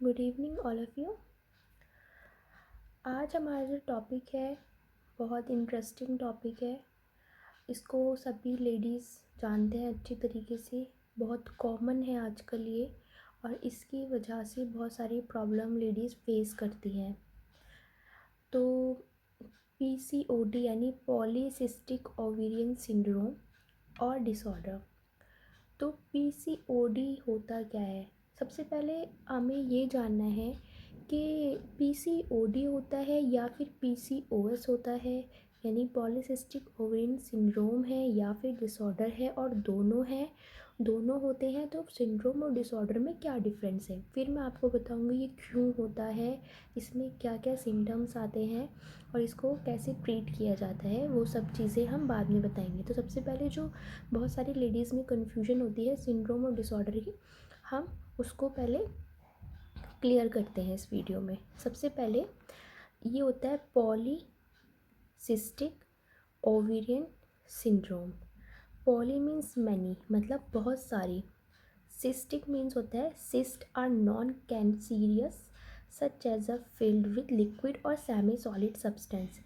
Good evening all of you. आज हमारा जो टॉपिक है बहुत इंटरेस्टिंग टॉपिक है। इसको सभी लेडीज़ जानते हैं अच्छी तरीके से, बहुत कॉमन है आजकल ये, और इसकी वजह से बहुत सारी प्रॉब्लम लेडीज़ फेस करती हैं। तो पीसीओडी यानी पॉलीसिस्टिक ओवेरियन सिंड्रोम और डिसऑर्डर। तो पीसीओडी होता क्या है? सबसे पहले हमें ये जानना है कि पीसीओडी होता है या फिर पीसीओएस होता है, यानी पॉलीसिस्टिक ओवेरियन सिंड्रोम है या फिर डिसऑर्डर है, और दोनों होते हैं। तो सिंड्रोम और डिसऑर्डर में क्या डिफरेंस है, फिर मैं आपको बताऊंगी ये क्यों होता है, इसमें क्या क्या सिम्टम्स आते हैं और इसको कैसे ट्रीट किया जाता है, वो सब चीज़ें हम बाद में बताएंगे। तो सबसे पहले जो बहुत सारी लेडीज़ में कन्फ्यूजन होती है सिंड्रोम और डिसऑर्डर की, हम उसको पहले क्लियर करते हैं इस वीडियो में। सबसे पहले ये होता है polycystic ovarian syndrome. Poly means many, मतलब बहुत सारी। सिस्टिक मीन्स होता है cyst are non cancerous such as a filled with liquid और semi solid substance.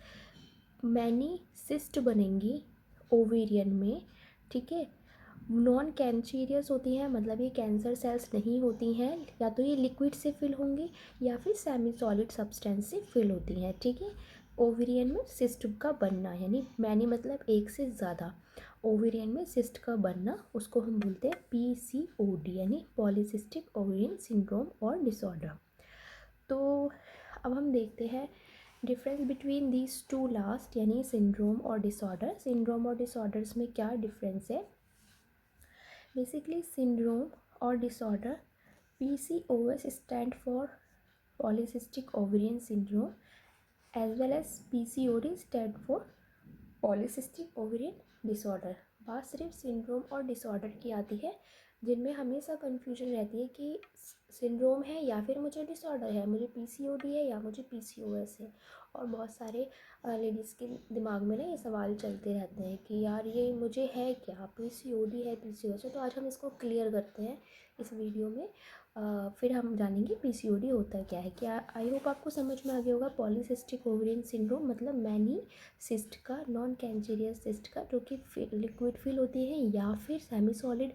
Many cyst बनेंगी ओवेरियन में, ठीक है। नॉन कैंसीरियस होती हैं, मतलब ये कैंसर सेल्स नहीं होती हैं, या तो ये लिक्विड से फिल होंगी या फिर सेमी सॉलिड सब्सटेंस से फिल होती हैं, ठीक है। ओवेरियन में सिस्ट का बनना, यानी मैनी मतलब एक से ज़्यादा, ओवेरियन में सिस्ट का बनना, उसको हम बोलते हैं पीसीओडी यानी पॉलीसिस्टिक ओवेरियन सिंड्रोम और डिसऑर्डर। तो अब हम देखते हैं difference between these two last, यानी सिंड्रोम और डिसऑर्डर। सिंड्रोम और डिसऑर्डर्स में क्या डिफरेंस है? बेसिकली सिंड्रोम और disorder, PCOS stand for polycystic ovarian syndrome, as well as PCOD stand for polycystic ovarian disorder. बात सिर्फ सिंड्रोम और डिसऑर्डर की आती है, जिनमें हमेशा कन्फ्यूजन रहती है कि सिंड्रोम है या फिर मुझे डिसऑर्डर है, मुझे PCOD है या मुझे PCOS है। और बहुत सारे लेडीज़ के दिमाग में ना ये सवाल चलते रहते हैं कि यार ये मुझे है क्या, PCOD है PCOS है। तो आज हम इसको क्लियर करते हैं इस वीडियो में। फिर हम जानेंगे PCOD होता क्या है। क्या आई होप आपको समझ में आ गया होगा। पॉलीसिस्टिक ओवेरियन सिंड्रोम मतलब मैनी सिस्ट का, नॉन कैंसीरियस सिस्ट का, जो कि लिक्विड फिल होती है या फिर सेमी सॉलिड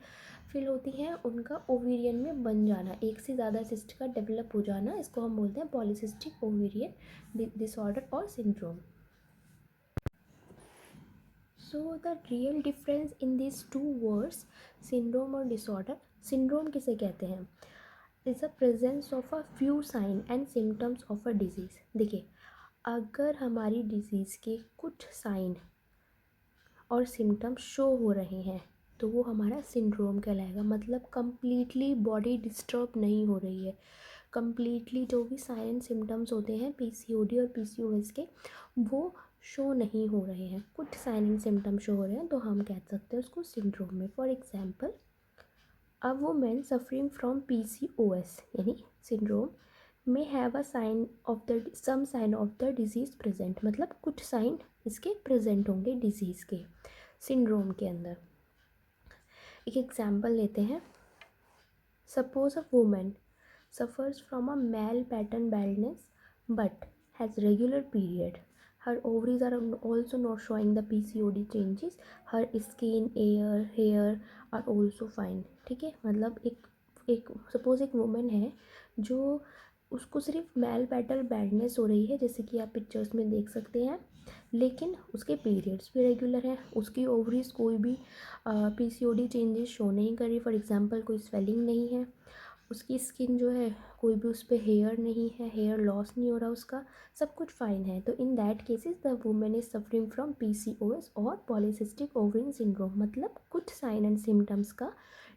फिल होती हैं, उनका ओवेरियन में बन जाना, एक से ज़्यादा सिस्ट का डेवलप हो जाना, इसको हम बोलते हैं पॉलीसिस्टिक ओवेरियन डिसऑर्डर और syndrome. So the real difference in this two words, syndrome और डिसऑर्डर। सिंड्रोम किसे कहते हैं? Is the presence of a few sign and symptoms of a disease. देखिए, अगर हमारी डिजीज़ के कुछ साइन और सिम्टम्स शो हो रहे हैं तो वो हमारा सिंड्रोम कहलाएगा। मतलब कम्प्लीटली बॉडी डिस्टर्ब नहीं हो रही है, कम्प्लीटली जो भी साइन एंड सिम्टम्स होते हैं PCOD और PCOS के, वो शो नहीं हो रहे हैं, कुछ साइन एंड सिम्टम्स शो हो रहे हैं, तो हम कह सकते हैं उसको सिंड्रोम में। For example, a women suffering from PCOS यानी syndrome may have a sign of the some sign of the disease present, मतलब कुछ साइन इसके प्रेजेंट होंगे डिजीज़ के सिंड्रोम के अंदर। एक एग्जांपल लेते हैं। Suppose a women suffers from a male pattern baldness but has regular period. Her ovaries are also not showing the PCOD changes. Her skin, hair are also fine. ठीक है, मतलब एक सपोज एक वुमेन है जो उसको सिर्फ मेल पैटर्न बैडनेस हो रही है, जैसे कि आप पिक्चर्स में देख सकते हैं, लेकिन उसके पीरियड्स भी रेगुलर हैं, उसकी ओवरीज कोई भी PCOD चेंजेस शो नहीं कर रही। फॉर एग्जांपल, कोई स्वेलिंग नहीं है, उसकी स्किन जो है कोई भी उस पर हेयर नहीं है, हेयर लॉस नहीं हो रहा उसका, सब कुछ फाइन है। तो in that cases the women is suffering from PCOS और पॉलीसिस्टिक ओवेरियन सिंड्रोम, मतलब कुछ साइन एंड सिम्टम्स का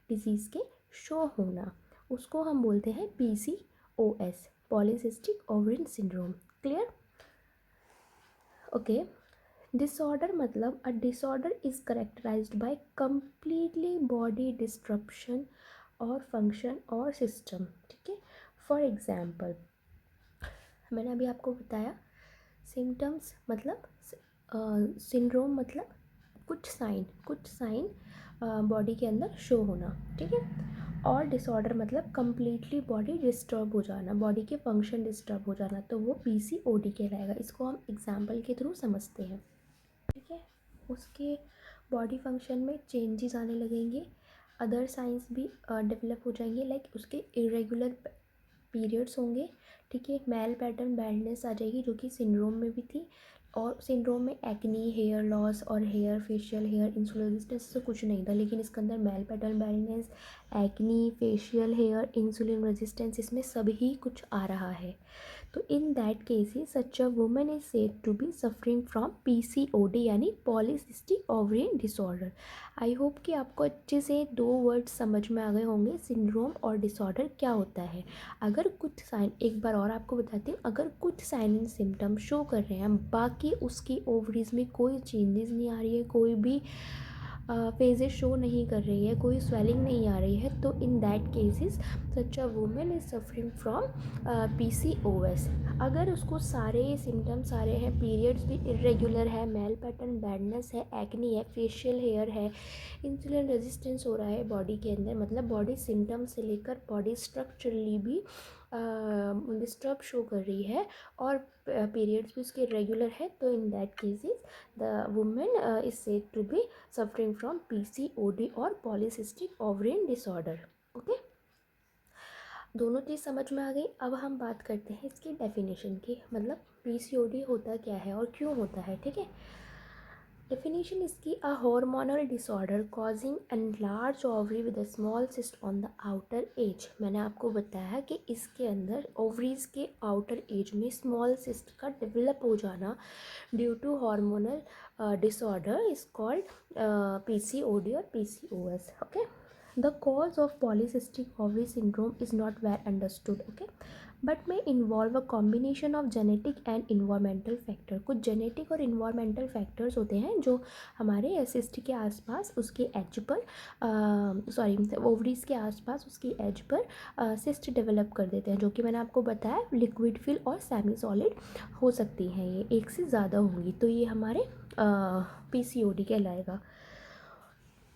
डिजीज़ के शो होना, उसको हम बोलते हैं PCOS, polycystic ovarian syndrome. Clear? Okay. Disorder मतलब a disorder is characterized by completely body disruption और फंक्शन और सिस्टम, ठीक है। फॉर एग्जांपल, मैंने अभी आपको बताया सिम्टम्स मतलब सिंड्रोम मतलब कुछ साइन बॉडी के अंदर शो होना, ठीक है। और डिसऑर्डर मतलब कम्प्लीटली बॉडी डिस्टर्ब हो जाना, बॉडी के फंक्शन डिस्टर्ब हो जाना, तो वो पीसीओडी कहलाएगा। इसको हम एग्जाम्पल के थ्रू समझते हैं, ठीक है। उसके बॉडी फंक्शन में चेंजेस आने लगेंगे, अदर साइंस भी डेवलप हो जाएंगे, लाइक उसके इरेगुलर पीरियड्स होंगे, ठीक है। मेल पैटर्न बैल्डनेस आ जाएगी जो कि सिंड्रोम में भी थी, और सिंड्रोम में एक्नी, हेयर लॉस और hair facial hair insulin resistance से कुछ नहीं था, लेकिन इसके अंदर male pattern baldness, acne, facial hair, insulin resistance, इसमें सभी कुछ आ रहा है। तो in that cases such a woman is said to be suffering from PCOD यानी polycystic ovarian disorder. I hope कि आपको अच्छे से 2 वर्ड्स समझ में आ गए होंगे, सिंड्रोम और डिसऑर्डर क्या होता है। अगर कुछ साइन, एक बार और आपको बताती हूँ, अगर कुछ साइन एंड सिम्टम शो कर रहे हैं, बाकी उसकी ओवरीज में कोई चेंजेस नहीं आ रही है, कोई भी फेजेस शो नहीं कर रही है, कोई स्वेलिंग नहीं आ रही है, तो in that cases such a women is suffering from PCOS. अगर उसको सारे सिम्टम्स आ रहे हैं, पीरियड्स भी इरेगुलर है, मेल पैटर्न बैडनेस है, एक्नी है, फेशियल हेयर है, इंसुलिन रेजिस्टेंस हो रहा है बॉडी के अंदर, मतलब बॉडी सिम्टम्स से लेकर बॉडी स्ट्रक्चरली भी डिस्टर्ब शो कर रही है, और पीरियड्स भी उसके रेगुलर है, तो in that cases the women is said to be suffering from PCOD और पॉलीसिस्टिक ओवरियन डिसऑर्डर। ओके, दोनों चीज़ समझ में आ गई। अब हम बात करते हैं इसकी डेफिनेशन की, मतलब पीसीओडी होता क्या है और क्यों होता है, ठीक है। डेफिनेशन इसकी, a hormonal disorder causing enlarge ovary with a small cyst on the outer edge. मैंने आपको बताया कि इसके अंदर ओवरीज के आउटर एज में स्मॉल सिस्ट का डेवलप हो जाना due to hormonal disorder is called PCOD और PCOS. Okay, the cause of polycystic ovary syndrome is not well understood, okay, but में involve a combination of genetic and environmental factor. कुछ genetic और environmental factors होते हैं जो हमारे cyst के आसपास उसके एज पर सॉरी ओवरीज के आसपास उसकी एज पर सिस्ट डेवलप कर देते हैं, जो कि मैंने आपको बताया लिक्विड फिल और सेमी सॉलिड हो सकती हैं, ये एक से ज़्यादा होंगी, तो ये हमारे पीसीओडी कहलाएगा।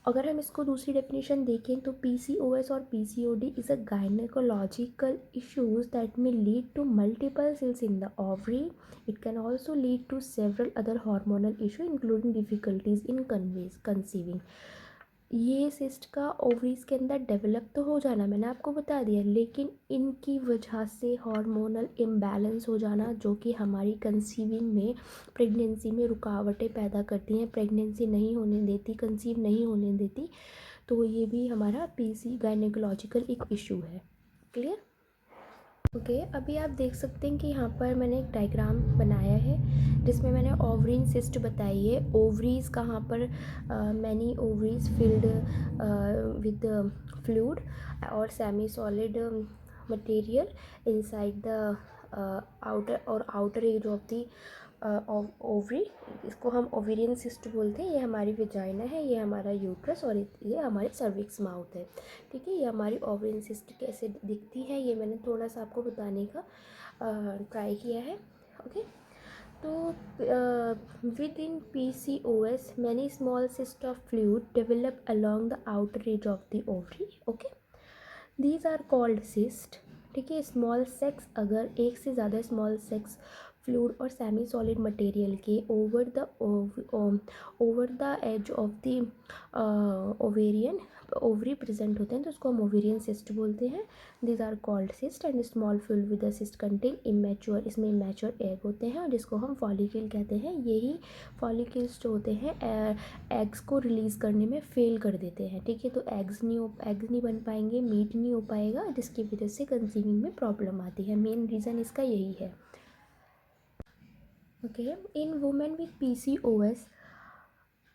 अगर हम इसको दूसरी डेफिनेशन देखें तो पीसीओएस और PCOD is a gynecological issues that may lead to multiple cells in the ovary. It can also lead to several other hormonal issue including difficulties in conceiving. ये सिस्ट का ओवरीज के अंदर develop तो हो जाना मैंने आपको बता दिया, लेकिन इनकी वजह से हार्मोनल इम्बैलेंस हो जाना, जो कि हमारी कंसीविंग में, प्रेगनेंसी में रुकावटें पैदा करती हैं, प्रेगनेंसी नहीं होने देती, कंसीव नहीं होने देती, तो ये भी हमारा पीसी गायनेकोलॉजिकल एक इशू है। क्लियर? ओके, अभी आप देख सकते हैं कि यहाँ पर मैंने एक डायग्राम बनाया है जिसमें मैंने ओवरीन सिस्ट बताई है। ओवरीज कहाँ पर, many ovaries filled with fluid और semi solid material inside the outer edge of the ovary. इसको हम ओवेरियन सिस्ट बोलते हैं। ये हमारी विजाइना है, ये हमारा यूट्रस और ये हमारी सर्विक्स माउथ है, ठीक है। ये हमारी ओवेरियन सिस्ट कैसे दिखती है ये मैंने थोड़ा सा आपको बताने का ट्राई किया है। ओके, तो with in PCOS many small cyst of fluid develop along the outer edge of the ovary. Okay, these are called cyst, ठीक है। स्मॉल सेक्स, अगर एक से ज़्यादा स्मॉल सेक्स फ्लूइड और सेमी सॉलिड मटेरियल के over the edge of the ovarian ovary present होते हैं, तो उसको हम ओवेरियन सिस्ट बोलते हैं। These are called cyst and small fluid with the cyst contain immature, इसमें इमेच्योर एग होते हैं, जिसको हम फॉलिकल कहते हैं। यही फॉलिकल्स जो होते हैं एग्स को रिलीज़ करने में फेल कर देते हैं, ठीक है। तो एग्स नहीं बन पाएंगे, मीट नहीं हो पाएगा, जिसकी वजह से कंसीविंग में प्रॉब्लम आती है। मेन रीज़न इसका यही है। Okay, in women with PCOS,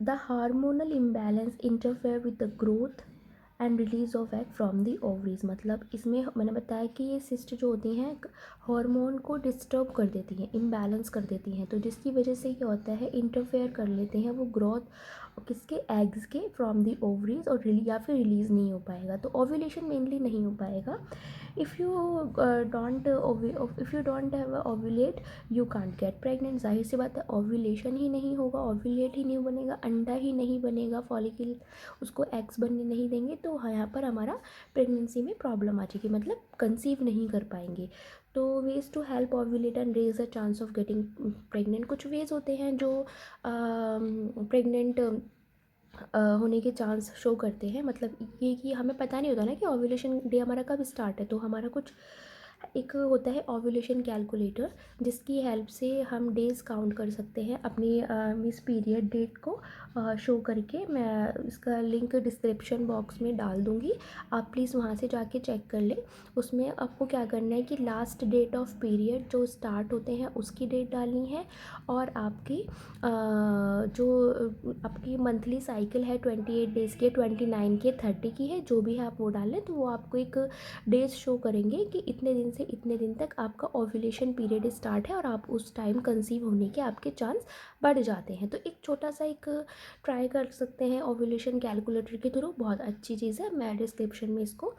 the hormonal imbalance interfere with the growth and release of egg from the ovaries. मतलब इसमें मैंने बताया कि ये सिस्ट जो होती हैं हार्मोन को डिस्टर्ब कर देती हैं, इम्बैलेंस कर देती हैं, तो जिसकी वजह से क्या होता है, इंटरफेयर कर लेते हैं वो ग्रोथ किसके, एग्स के, फ्रॉम दी ओवरीज, और या फिर रिलीज़ नहीं हो पाएगा। तो ओव्यूलेशन मेनली नहीं हो पाएगा। If you if you don't have ovulate you can't get pregnant. जाहिर सी बात है, ओव्यूलेशन ही नहीं होगा, ओव्यूलेट ही नहीं बनेगा, अंडा ही नहीं बनेगा, फॉलिकल उसको एग्स बनने नहीं देंगे, तो यहाँ पर हमारा प्रेगनेंसी में प्रॉब्लम आ जाएगी, मतलब कंसीव नहीं कर पाएंगे। तो ways to help ovulate and raise the chance of getting pregnant, कुछ वेज होते हैं जो प्रेग्नेंट होने के चांस शो करते हैं। मतलब ये कि हमें पता नहीं होता ना कि ओव्यूलेशन डे हमारा कब स्टार्ट है, तो हमारा कुछ एक होता है ओव्यूलेशन कैलकुलेटर, जिसकी हेल्प से हम डेज़ काउंट कर सकते हैं अपनी मिस पीरियड डेट को शो करके। मैं इसका लिंक डिस्क्रिप्शन बॉक्स में डाल दूँगी, आप प्लीज़ वहाँ से जाके चेक कर लें। उसमें आपको क्या करना है कि लास्ट डेट ऑफ पीरियड जो स्टार्ट होते हैं उसकी डेट डालनी है, और आपकी जो आपकी मंथली साइकिल है 28 डेज़ की, 29 की, 30 की है, जो भी है आप वो डालें, तो वो आपको एक डेज शो करेंगे कि इतने दिन से इतने दिन तक आपका ओव्यूलेशन पीरियड स्टार्ट है, और आप उस टाइम कंसीव होने के आपके चांस बढ़ जाते हैं। तो एक छोटा सा एक ट्राई कर सकते हैं ओव्यूलेशन कैलकुलेटर के थ्रू, बहुत अच्छी चीज़ है, मैं डिस्क्रिप्शन में इसको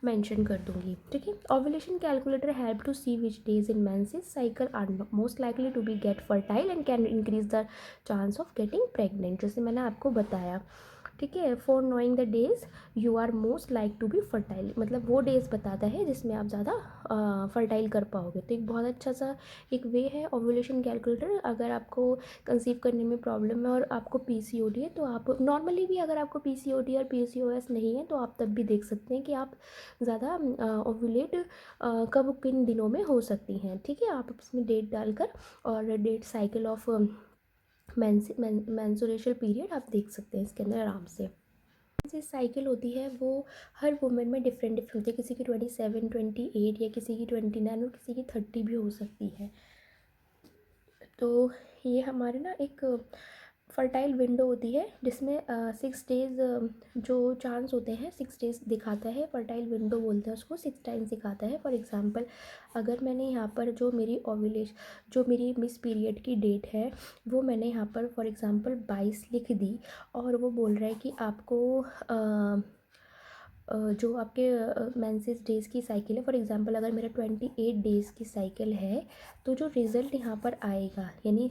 मेंशन कर दूंगी, ठीक है। Ovulation calculator help to see which days in menses cycle are most likely to be get fertile and can increase the chance of getting pregnant, जैसे मैंने आपको बताया, ठीक है। For knowing the days you are most like to be fertile, मतलब वो days बताता है जिसमें आप ज़्यादा फर्टाइल कर पाओगे। तो एक बहुत अच्छा सा एक वे है ओव्यूलेशन कैलकुलेटर। अगर आपको कंसीव करने में प्रॉब्लम है और आपको पीसीओडी है, तो आप नॉर्मली भी, अगर आपको पीसीओडी और पीसीओएस नहीं है, तो आप तब भी देख सकते हैं कि आप ज़्यादा ओव्यूलेट कब किन दिनों में हो सकती हैं, ठीक है। आप इसमें डेट डालकर और date cycle of menstruation period आप देख सकते हैं इसके अंदर आराम से। जो साइकिल होती है वो हर वुमेन में डिफरेंट डिफरेंट होती है, किसी की 27, 28 या किसी की 29 और किसी की 30 भी हो सकती है। तो ये हमारे ना एक फर्टाइल विंडो होती है, जिसमें 6 डेज़ जो चांस होते हैं 6 डेज़ दिखाता है, फर्टाइल विंडो बोलते हैं उसको, 6 टाइम्स दिखाता है। फॉर एग्जांपल, अगर मैंने यहाँ पर जो मेरी ओव्यूलेशन, जो मेरी मिस पीरियड की डेट है, वो मैंने यहाँ पर फॉर एग्जांपल 22 लिख दी, और वो बोल रहा है कि आपको जो आपके मेंसेस डेज़ की साइकिल है, फॉर एग्जांपल अगर मेरा 28 डेज़ की साइकिल है, तो जो रिज़ल्ट यहाँ पर आएगा, यानी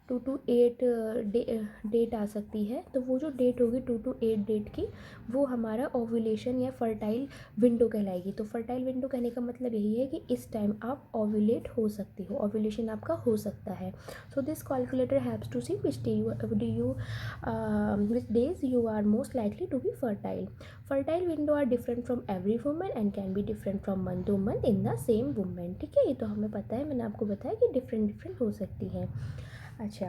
2 to 8 डेट आ सकती है। तो वो जो डेट होगी 2 to 8 डेट की, वो हमारा ओव्यूलेशन या फर्टाइल विंडो कहलाएगी। तो फर्टाइल विंडो कहने का मतलब यही है कि इस टाइम आप ओव्यूलेट हो सकती हो, ओव्यूलेशन आपका हो सकता है। So this calculator helps to see which days you are most likely to be fertile. Fertile window are different from every woman and can be different from month to month in the same woman, ठीक है। ये तो हमें पता है, मैंने आपको बताया कि डिफरेंट हो सकती है। अच्छा,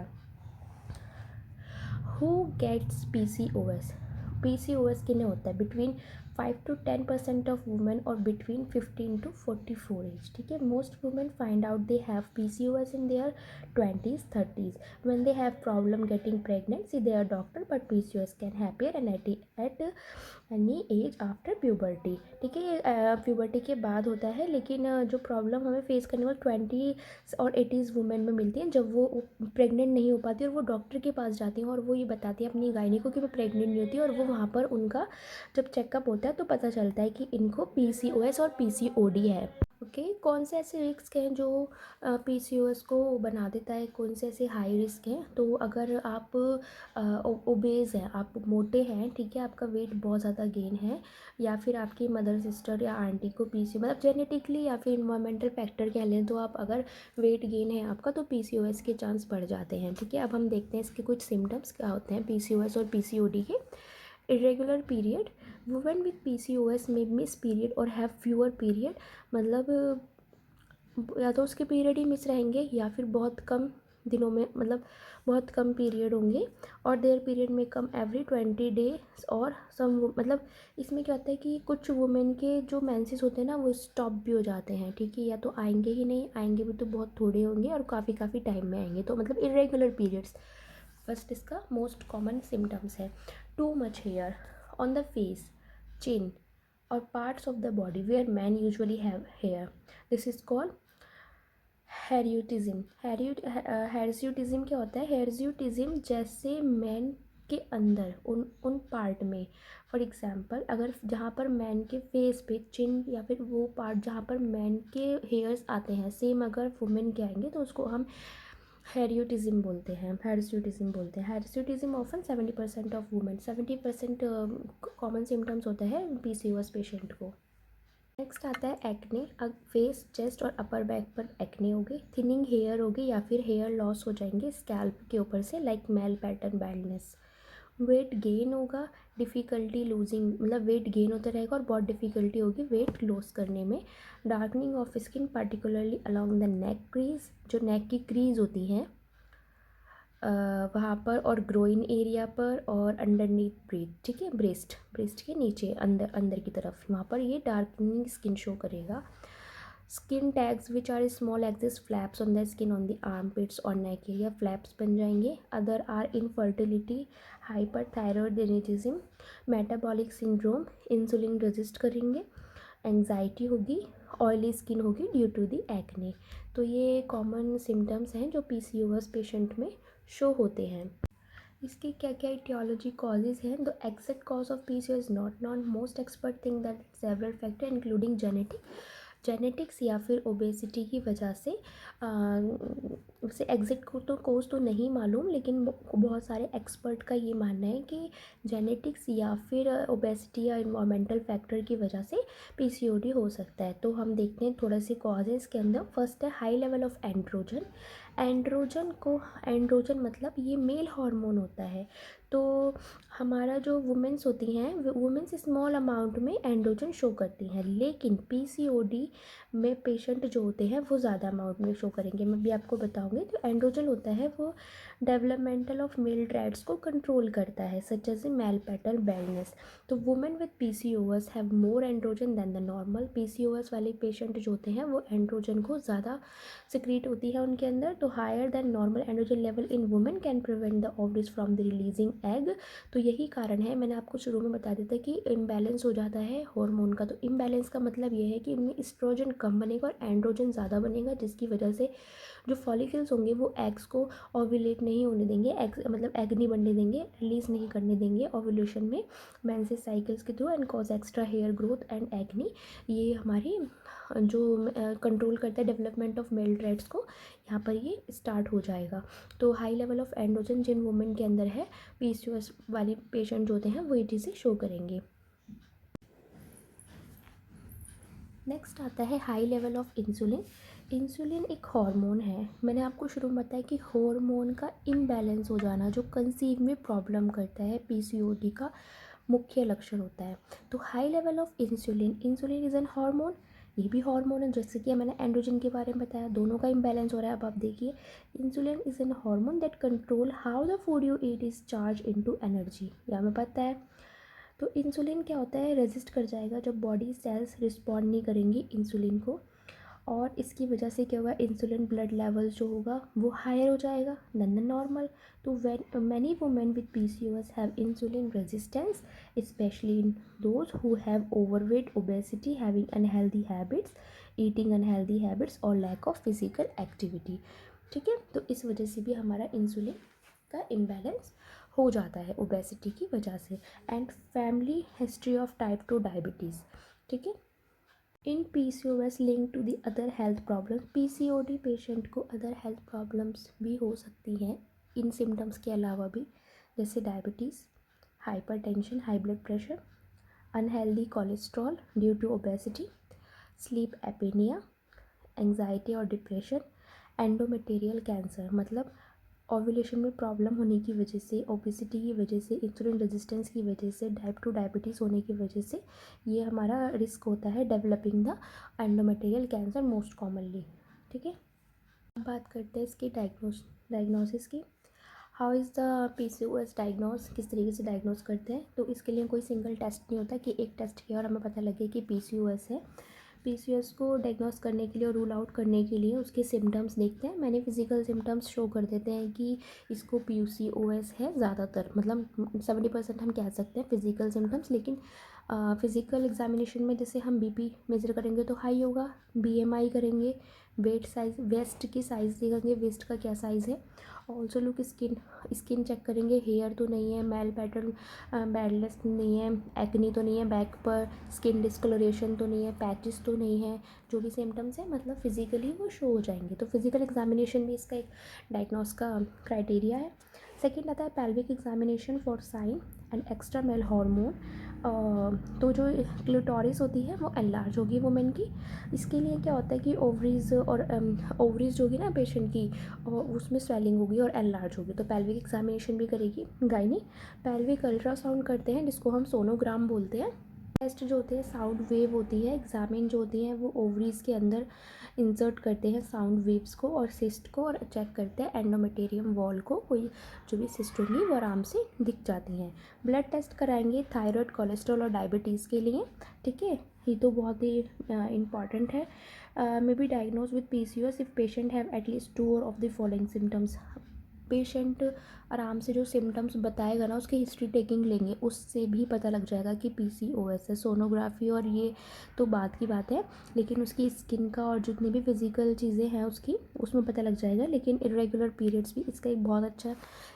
हु गेट्स पीसीओएस, पीसीओएस किन्हें होता है, बिटवीन 5 to 10% ऑफ वुमेन और बिटवीन 15 to 44 एज, ठीक है। Most women find out they have PCOS in their 20s 30s when they have problem getting pregnant, see their doctor, but PCOS can happier and at any age after puberty, ठीक है। ये puberty के बाद होता है, लेकिन जो problem हमें फेस करने वाली 20 और 80s वुमेन में मिलती हैं, जब वो प्रेग्नेंट नहीं हो पाती और वो डॉक्टर के पास जाती हैं और वो ये बताती है अपनी गायनी को कि मैं प्रेग्नेंट नहीं होती, और वो वहाँ पर उनका जब चेकअप होता है तो पता चलता है कि इनको पीसीओएस और पीसीओडी है। ओके, कौन से ऐसे रिस्क हैं जो पीसीओएस को बना देता है, कौन से ऐसे हाई रिस्क हैं। तो अगर आप ओबेज़ हैं, आप मोटे हैं, ठीक है, आपका वेट बहुत ज़्यादा गेन है, या फिर आपकी मदर सिस्टर या आंटी को पीसी, मतलब जेनेटिकली या फिर इन्वायरमेंटल फैक्टर कह लें, तो आप अगर वेट गेन है आपका, तो पीसीओएस के चांस बढ़ जाते हैं, ठीक है। अब हम देखते हैं इसके कुछ सिम्टम्स क्या होते हैं पीसीओएस और पीसीओडी के। Irregular period, women with PCOS में मिस पीरियड और हैव फ्यूअर पीरियड, मतलब या तो उसके पीरियड ही मिस रहेंगे या फिर बहुत कम दिनों में, मतलब बहुत कम पीरियड होंगे, और देयर पीरियड में कम एवरी 20 डेज, और सम, मतलब इसमें क्या होता है कि कुछ वुमेन के जो मेंसेस होते हैं ना वो स्टॉप भी हो जाते हैं, ठीक है, या तो आएंगे ही नहीं, आएंगे भी तो बहुत थोड़े होंगे और काफ़ी टाइम में आएंगे, तो मतलब इरेगुलर पीरियड्स फर्स्ट इसका मोस्ट कॉमन सिम्टम्स है। Too much hair on the face, chin और parts of the body where man usually have hair, this is called hirsutism, hirsutism क्या होता है? हेरियोटिज्म जैसे मैन के अंदर उन पार्ट में, फॉर एग्जांपल अगर जहाँ पर मैन के फेस पे चिन या फिर वो पार्ट जहाँ पर मैन के हेयर्स आते हैं सेम अगर वुमेन के आएंगे तो उसको हम हेरियोटिज्म बोलते हैं, हेरियोटिज्म बोलते हैं। Hirsutism often 70% of women, 70% common symptoms होता है पीसीओएस पेशेंट को। नेक्स्ट आता है एक्ने। अब फेस, चेस्ट और अपर बैक पर एक्ने होगी, थिनिंग हेयर होगी या फिर हेयर लॉस हो जाएंगे स्कैल्प के ऊपर से, like male pattern baldness. Weight gain होगा, डिफ़िकल्टी लूजिंग, मतलब वेट गेन होता रहेगा और बहुत डिफ़िकल्टी होगी वेट लॉस करने में। Darkening of skin particularly along the neck crease, जो नेक की क्रीज होती हैं वहाँ पर, और ग्रोइन एरिया पर और अंडरनीथ ब्रेथ, ठीक है, ब्रेस्ट, ब्रेस्ट के नीचे अंदर अंदर की तरफ वहाँ पर ये डार्कनिंग स्किन शो करेगा। Skin tags which are small exist flaps on the skin on the armpits और नेक एरिया, फ्लैप्स बन जाएंगे। Other are infertility, hyperthyroidism, metabolic syndrome, insulin resist करेंगे, एंजाइटी होगी, ऑयली स्किन होगी due to the acne. तो ये common symptoms हैं जो पीसीओएस पेशेंट में शो होते हैं। इसकी क्या क्या इटियोलॉजी कॉजेज हैं? The exact cause of PCOS not non, most expert think that several factor including genetics या फिर ओबेसिटी की वजह से। उसे एग्जैक्ट को तो कोज तो नहीं मालूम, लेकिन बहुत सारे एक्सपर्ट का ये मानना है कि जेनेटिक्स या फिर ओबेसिटी या इन्वायरमेंटल फैक्टर की वजह से पीसीओडी हो सकता है। तो हम देखते हैं थोड़े से कॉजेज़ के अंदर। फर्स्ट है high level of androgen. Androgen मतलब ये मेल हार्मोन होता है। तो हमारा जो वुमेंस होती हैं, वुमेंस स्मॉल अमाउंट में एंड्रोजन शो करती हैं, लेकिन पीसीओडी में पेशेंट जो होते हैं वो ज़्यादा अमाउंट में शो करेंगे। मैं भी आपको बताऊंगी। तो एंड्रोजन होता है वो डेवलपमेंटल ऑफ मेल ट्राइड्स को कंट्रोल करता है, such as a male pattern baldness. तो women with PCOS have more androgen than the normal. PCOS वाले पेशेंट जो होते हैं वो एंड्रोजन को ज़्यादा सिक्रीट होती है उनके अंदर। तो higher than normal androgen level in women can prevent the ovaries from the releasing egg. तो यही कारण है, मैंने आपको शुरू में बता दिया था कि इम्बैलेंस हो जाता है हार्मोन का। तो इम्बैलेंस का मतलब ये है कि इनमें एस्ट्रोजन कम बनेगा और एंड्रोजन ज़्यादा बनेगा, जिसकी वजह से जो फॉलिकल्स होंगे वो एग्स को ओव्यूलेट नहीं होने देंगे, एग मतलब एग नहीं बनने देंगे, रिलीज नहीं करने देंगे ओव्यूलेशन में मेंसेस साइकिल्स के through, and cause extra hair growth and acne. ये हमारी जो कंट्रोल करता है डेवलपमेंट ऑफ मेल ट्रेड्स को, यहाँ पर ये स्टार्ट हो जाएगा। तो हाई लेवल ऑफ एंड्रोजन जिन वुमेन के अंदर है, पीसीओएस वाले पेशेंट जो होते हैं वो ये चीज़ें शो करेंगे। नेक्स्ट आता है high level of insulin. Insulin एक हार्मोन है, मैंने आपको शुरू में बताया कि हार्मोन का इम्बैलेंस हो जाना जो कंसीव में प्रॉब्लम करता है, पीसीओडी का मुख्य लक्षण होता है। तो high level of insulin, insulin is an hormone, ये भी हार्मोन है, जैसे कि मैंने एंड्रोजन के बारे में बताया, दोनों का इम्बैलेंस हो रहा है। अब आप देखिए, insulin is an hormone that control how the food you eat is charge into energy, या हमें पता है। तो इंसुलिन क्या होता है, रेजिस्ट कर जाएगा जब बॉडी सेल्स रिस्पॉन्ड नहीं करेंगी इंसुलिन को, और इसकी वजह से क्या होगा, इंसुलिन ब्लड लेवल जो होगा वो हायर हो जाएगा देन द नॉर्मल। तो many women with PCOS have insulin resistance, specially in those who have overweight, obesity, having unhealthy habits, eating unhealthy habits और लैक ऑफ फिजिकल एक्टिविटी। ठीक है, तो इस वजह से भी हमारा इंसुलिन का इम्बैलेंस हो जाता है ओबेसिटी की वजह से। And family history of type 2 diabetes, ठीक है। In PCOS link to the other health problems, PCOD patient को अदर हेल्थ प्रॉब्लम्स भी हो सकती हैं इन सिम्टम्स के अलावा भी, जैसे diabetes, hypertension, high blood pressure, unhealthy cholesterol due to obesity, sleep apnea, anxiety और डिप्रेशन, एंडोमेटेरियल कैंसर, मतलब ओव्यूलेशन में प्रॉब्लम होने की वजह से, ओबेसिटी की वजह से, इंसुलिन रेजिस्टेंस की वजह से, टाइप 2 डायबिटीज़ होने की वजह से ये हमारा रिस्क होता है developing the endometrial cancer most commonly. ठीक है, अब बात करते हैं इसकी डायग्नोसिस की। How is the PCOS diagnose, किस तरीके से डायग्नोस करते हैं? तो इसके लिए कोई सिंगल टेस्ट नहीं होता कि एक टेस्ट किया और हमें पता लगे कि पीसीओएस है। पीसीओएस को डायग्नोस करने के लिए और रूल आउट करने के लिए उसके सिम्टम्स देखते हैं। मैंने फिजिकल सिम्टम्स शो कर देते हैं कि इसको पीसीओएस है ज़्यादातर, मतलब 70% हम कह सकते हैं फिजिकल सिम्टम्स। लेकिन फिजिकल एग्जामिनेशन में जैसे हम बीपी मेज़र करेंगे तो हाई होगा, बीएमआई करेंगे वेट साइज, वेस्ट की साइज़ देखेंगे, वेस्ट का क्या साइज़ है। Also look skin, skin check करेंगे, हेयर तो नहीं है, मेल पैटर्न बैडनेस नहीं है, एक्नी तो नहीं है बैक पर, स्किन डिस्कलरेशन तो नहीं है, पैचेस तो नहीं है। जो भी सिम्टम्स है मतलब फिजिकली वो शो हो जाएंगे। तो फिजिकल एग्जामिनेशन भी इसका एक डायग्नोस का क्राइटेरिया है। सेकेंड आता है pelvic examination for sign and extra male hormone. तो जो क्लिटोरिस होती है वो एनलार्ज होगी वुमेन की। इसके लिए क्या होता है कि ओवरीज और ओवरीज जो होगी ना पेशेंट की, और उसमें स्वेलिंग होगी और एनलार्ज होगी। तो पेल्विक एग्जामिनेशन भी करेगी गायनी। पेल्विक अल्ट्रासाउंड करते हैं जिसको हम सोनोग्राम बोलते हैं। टेस्ट जो होते हैं साउंड वेव होती है, एग्जामिन जो होती हैं वो ओवरीज के अंदर इंसर्ट करते हैं साउंड वेव्स को और सिस्ट को, और चेक करते हैं एंडोमेटेरियम वॉल को, कोई जो भी सिस्ट होगी वो आराम से दिख जाती हैं। ब्लड टेस्ट कराएंगे थायराइड, कोलेस्ट्रॉल और डायबिटीज़ के लिए, ठीक है। ये तो बहुत ही इम्पॉर्टेंट है। May be diagnose with PCOS if patient have at least 2 of the following symptoms. Patient आराम से जो सिम्टम्स बताएगा ना उसकी हिस्ट्री टेकिंग लेंगे, उससे भी पता लग जाएगा कि PCOS है। सोनोग्राफी और ये तो बात की बात है, लेकिन उसकी स्किन का और जितनी भी फिजिकल चीज़ें हैं उसकी, उसमें पता लग जाएगा। लेकिन इरेगुलर पीरियड्स भी इसका एक बहुत अच्छा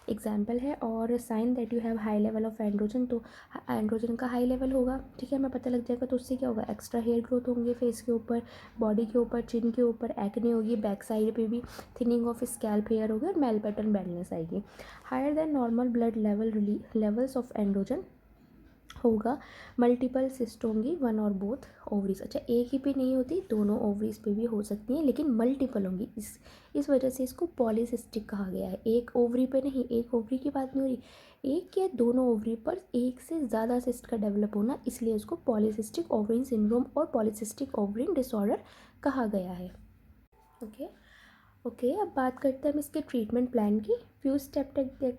एग्जाम्पल है। और sign that you have high level of androgen, तो एंड्रोजन का हाई लेवल होगा, ठीक है, हमें पता लग जाएगा। तो उससे क्या होगा, एक्स्ट्रा हेयर ग्रोथ होंगे फेस के ऊपर, बॉडी के ऊपर, चिन के ऊपर, एक्ने होगी, बैक साइड पे भी थिनिंग ऑफ स्कैल्प हेयर होगी और मेल पैटर्न बैडनेस आएगी। Higher than normal blood levels of androgen होगा। मल्टीपल सिस्ट होंगी, वन और बोथ ओवरीज। अच्छा, एक ही पे नहीं होती, दोनों ओवरीज पे भी हो सकती हैं, लेकिन मल्टीपल होंगी। इस वजह से इसको पॉलीसिस्टिक कहा गया है। एक ओवरी पे नहीं, एक ओवरी की बात नहीं हो रही, एक या दोनों ओवरी पर एक से ज़्यादा सिस्ट का डेवलप होना, इसलिए उसको पॉलीसिस्टिक ओवरिन सिंड्रोम और पॉलीसिस्टिक ओवरिन डिसऑर्डर कहा गया है। ओके ओके, अब बात करते हैं हम इसके ट्रीटमेंट प्लान की। Few step that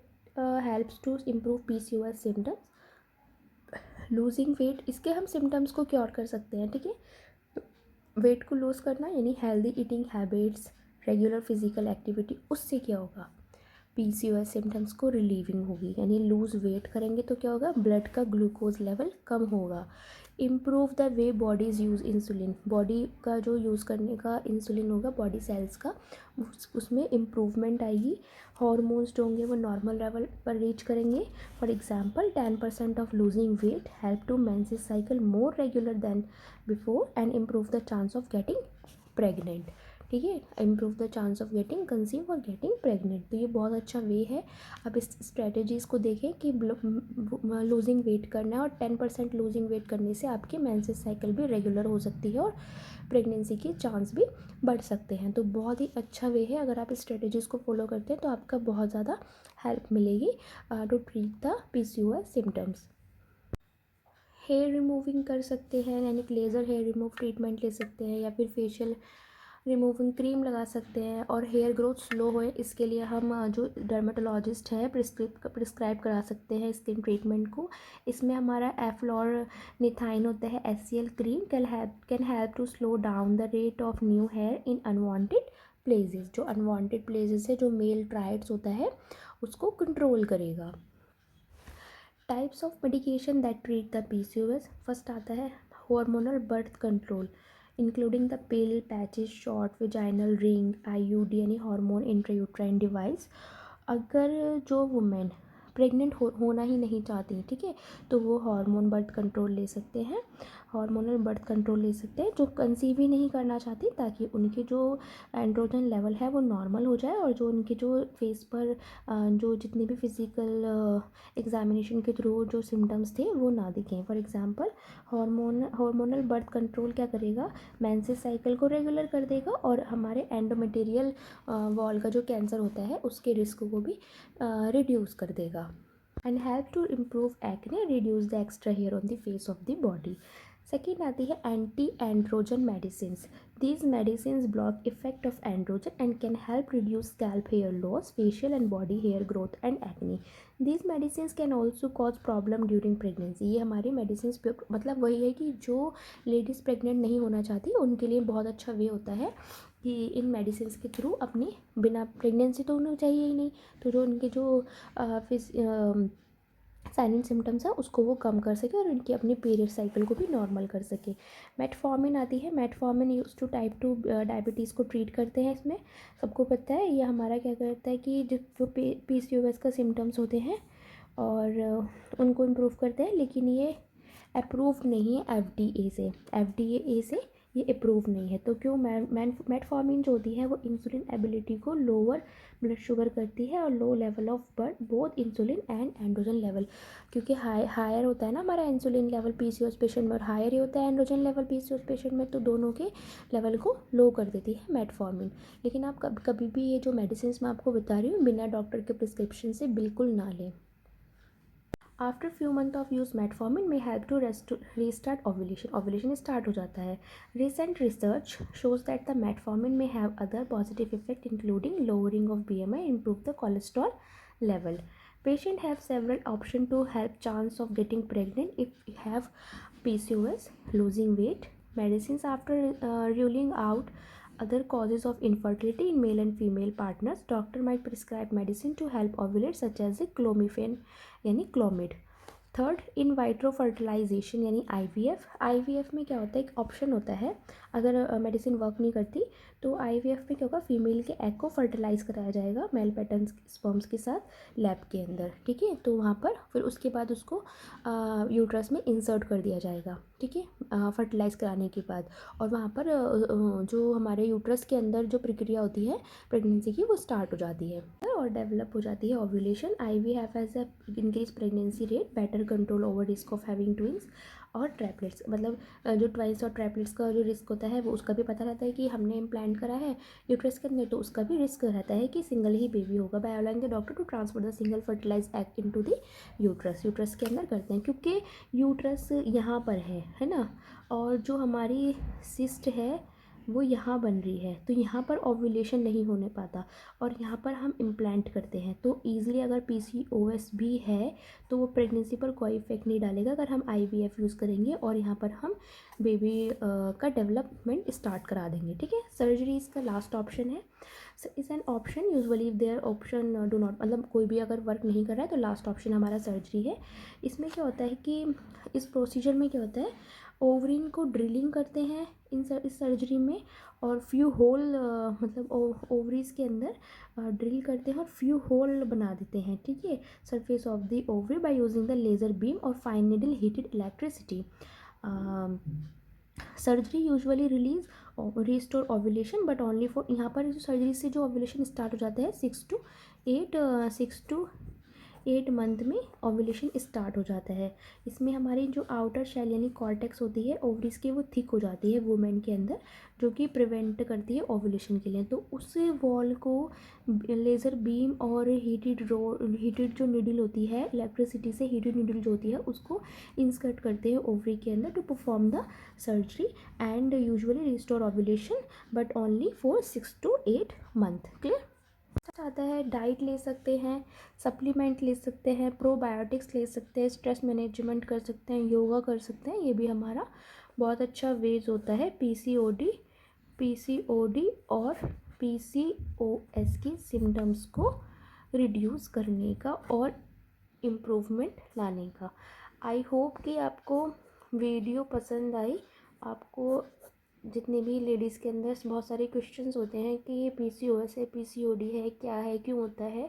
helps to improve PCOS symptoms. Losing weight, इसके हम सिम्टम्स को क्योर कर सकते हैं, ठीक है। वेट को लूज़ करना यानी healthy eating habits, regular physical activity, उससे क्या होगा, PCOS सिम्टम्स को रिलीविंग होगी। यानी लूज़ वेट करेंगे तो क्या होगा, ब्लड का ग्लूकोज लेवल कम होगा। Improve the way bodies use insulin, body का जो यूज़ करने का इंसुलिन होगा बॉडी सेल्स का, उसमें इम्प्रूवमेंट आएगी। हॉर्मोन्स जो होंगे वो नॉर्मल लेवल पर रीच करेंगे। For example 10% of losing weight help to menses cycle more regular than before and improve the chance of getting pregnant, ठीक है। Improve the chance of getting conceive और getting pregnant, तो ये बहुत अच्छा वे है। अब इस स्ट्रेटजीज़ को देखें कि लूजिंग वेट करना है, और 10% लूजिंग वेट करने से आपकी मेंसेस साइकिल भी रेगुलर हो सकती है और प्रेगनेंसी के चांस भी बढ़ सकते हैं। तो बहुत ही अच्छा वे है, अगर आप इस स्ट्रेटजीज़ को फॉलो करते हैं तो आपका बहुत ज़्यादा हेल्प मिलेगी to treat the PCOS symptoms. Hair removing कर सकते हैं, यानी कि लेज़र हेयर रिमूव ट्रीटमेंट ले सकते हैं, या फिर फेशियल रिमूविंग क्रीम लगा सकते हैं। और हेयर ग्रोथ स्लो होए इसके लिए हम जो डर्मेटोलॉजिस्ट है प्रिस्क्राइब करा सकते हैं स्किन ट्रीटमेंट को। इसमें हमारा एफ्लोरनिथाइन होता है, HCl cream can help to slow down the rate of new hair in unwanted places. जो अनवांटेड प्लेसेस है, जो मेल ट्राइड्स होता है, उसको कंट्रोल करेगा। Types of medication that treat the PCOS, first आता है hormonal birth control including the pill, patches, short vaginal ring, IUD यानी हार्मोन इंट्रायूट्राइन डिवाइस। अगर जो वुमेन प्रेग्नेंट होना ही नहीं चाहती, ठीक है, तो वो हार्मोन बर्थ कंट्रोल ले सकते हैं, हार्मोनल बर्थ कंट्रोल ले सकते हैं। जो कंसीव ही नहीं करना चाहती, ताकि उनके जो एंड्रोजन लेवल है वो नॉर्मल हो जाए, और जो उनके जो फेस पर जो जितने भी फिजिकल एग्जामिनेशन के थ्रू जो सिम्टम्स थे वो ना दिखें। For example hormonal birth control क्या करेगा, मेंसेस साइकिल को रेगुलर कर देगा, और हमारे एंडोमेटेरियल वॉल का जो कैंसर होता है उसके रिस्क को भी रिड्यूस कर देगा। And help to improve acne, reduce the extra hair on the face of the body. Second आती है anti androgen medicines. These medicines block effect of androgen and can help reduce scalp hair loss, facial and body hair growth and acne. These medicines can also cause problem during pregnancy. ये हमारी medicines मतलब वही है कि जो ladies pregnant नहीं होना चाहती उनके लिए बहुत अच्छा वे होता है कि इन मेडिसिन के थ्रू अपनी बिना प्रेगनेंसी तो उन्हें चाहिए ही नहीं, तो जो उनके जो साइलेंट सिम्टम्स है उसको वो कम कर सके और उनकी अपनी पीरियड साइकिल को भी नॉर्मल कर सके। मेटफॉर्मिन आती है, metformin use to type 2 diabetes को ट्रीट करते हैं। इसमें सबको पता है ये हमारा क्या करता है कि जो PCOS का सिम्टम्स होते हैं और उनको इम्प्रूव करते हैं, लेकिन ये अप्रूव नहीं है FDA से ये अप्रूव नहीं है। तो क्यों? मेटफॉर्मिन जो होती है वो इंसुलिन एबिलिटी को लोअर ब्लड शुगर करती है और low level of burn both insulin and androgen level, क्योंकि हायर होता है ना हमारा इंसुलिन लेवल PCOS पेशेंट में और हायर ही होता है एंड्रोजन लेवल PCOS पेशेंट में, तो दोनों के लेवल को लो कर देती है मेटफॉर्मिन। लेकिन आप कभी भी ये जो मेडिसिन मैं आपको बता रही हूँ बिना डॉक्टर के प्रिस्क्रिप्शन से बिल्कुल ना लें। After few month of use metformin may help to restart ovulation, ovulation start हो जाता है। Recent research shows that the metformin may have other positive effect including lowering of BMI, improve the cholesterol level. Patient have several options to help chance of getting pregnant if you have PCOS, losing weight, medicines after ruling out other causes of infertility in male and female partners. Doctor might prescribe medicine to help ovulate such as clomiphene यानी Clomid. Third, इन vitro fertilisation यानी IVF में क्या होता है, एक option होता है अगर मेडिसिन वर्क नहीं करती तो IVF में क्या होगा, फीमेल के एग को फर्टिलाइज कराया जाएगा मेल पैटर्न स्पर्म्स के साथ लैब के अंदर, ठीक है। तो वहाँ पर फिर उसके बाद उसको यूट्रस में इंसर्ट कर दिया जाएगा, ठीक है, फर्टिलाइज कराने के बाद। और वहाँ पर जो हमारे यूट्रस के अंदर जो प्रक्रिया होती है प्रेगनेंसी की वो स्टार्ट हो जाती है और डेवलप हो जाती है ovulation. IVF has a increase pregnancy rate, better control over risk of having twins और ट्रैपलेट्स, मतलब जो ट्वाइस और ट्रैपलेट्स का जो रिस्क होता है वो उसका भी पता रहता है कि हमने इम्प्लांट करा है यूट्रस के अंदर, तो उसका भी रिस्क रहता है कि सिंगल ही बेबी होगा। By allowing the doctor to transfer the single fertilize egg into the uterus के अंदर करते हैं, क्योंकि यूट्रस यहाँ पर है ना, और जो हमारी सिस्ट है वो यहाँ बन रही है, तो यहाँ पर ओव्यूलेशन नहीं होने पाता और यहाँ पर हम इम्प्लांट करते हैं। तो ईज़िली अगर PCOS भी है तो वो प्रेगनेंसी पर कोई इफेक्ट नहीं डालेगा अगर हम IVF यूज़ करेंगे और यहाँ पर हम बेबी का डेवलपमेंट स्टार्ट करा देंगे, ठीक है। सर्जरी इसका लास्ट ऑप्शन है, is an option usually their option do not, मतलब कोई भी अगर वर्क नहीं कर रहा है तो लास्ट ऑप्शन हमारा सर्जरी है। इसमें क्या होता है कि इस प्रोसीजर में क्या होता है, ओवरिन को ड्रिलिंग करते हैं इस सर्जरी में और फ्यू होल मतलब ओवरीज के अंदर ड्रिल करते हैं और फ्यू होल बना देते हैं, ठीक है, surface of the ovary by using the laser beam और fine needle heated electricity. Surgery usually release restore ovulation but only for, यहाँ पर जो सर्जरी से जो ओव्यूलेशन स्टार्ट हो जाता है 6 to 8 मंथ में ओव्यूलेशन स्टार्ट हो जाता है। इसमें हमारी जो आउटर शेल यानी कॉर्टेक्स होती है ओवरीज की वो थिक हो जाती है वुमेन के अंदर, जो कि प्रिवेंट करती है ओव्यूलेशन के लिए। तो उस वॉल को लेज़र बीम और हीटेड जो नीडल होती है इलेक्ट्रिसिटी से हीटेड नीडल जो होती है उसको इंसर्ट करते हैं ओवरी के अंदर to perform the surgery and usually restore ovulation but only for 6 to 8 month. Clear? आता है, डाइट ले सकते हैं, सप्लीमेंट ले सकते हैं, प्रोबायोटिक्स ले सकते हैं, स्ट्रेस मैनेजमेंट कर सकते हैं, योगा कर सकते हैं, ये भी हमारा बहुत अच्छा वेज होता है PCOD और PCOS की सिम्टम्स को रिड्यूस करने का और इम्प्रूवमेंट लाने का। आई होप कि आपको वीडियो पसंद आई। आपको जितने भी लेडीज़ के अंदर बहुत सारे क्वेश्चंस होते हैं कि ये PCOS है, PCOD है, क्या है, क्यों होता है,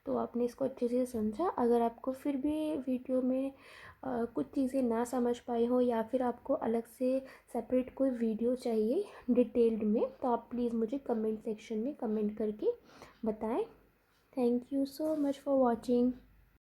तो आपने इसको अच्छे से समझा। अगर आपको फिर भी वीडियो में कुछ चीज़ें ना समझ पाए हो या फिर आपको अलग से सेपरेट कोई वीडियो चाहिए डिटेल्ड में, तो आप प्लीज़ मुझे कमेंट सेक्शन में कमेंट करके बताएं। Thank you so much for watching.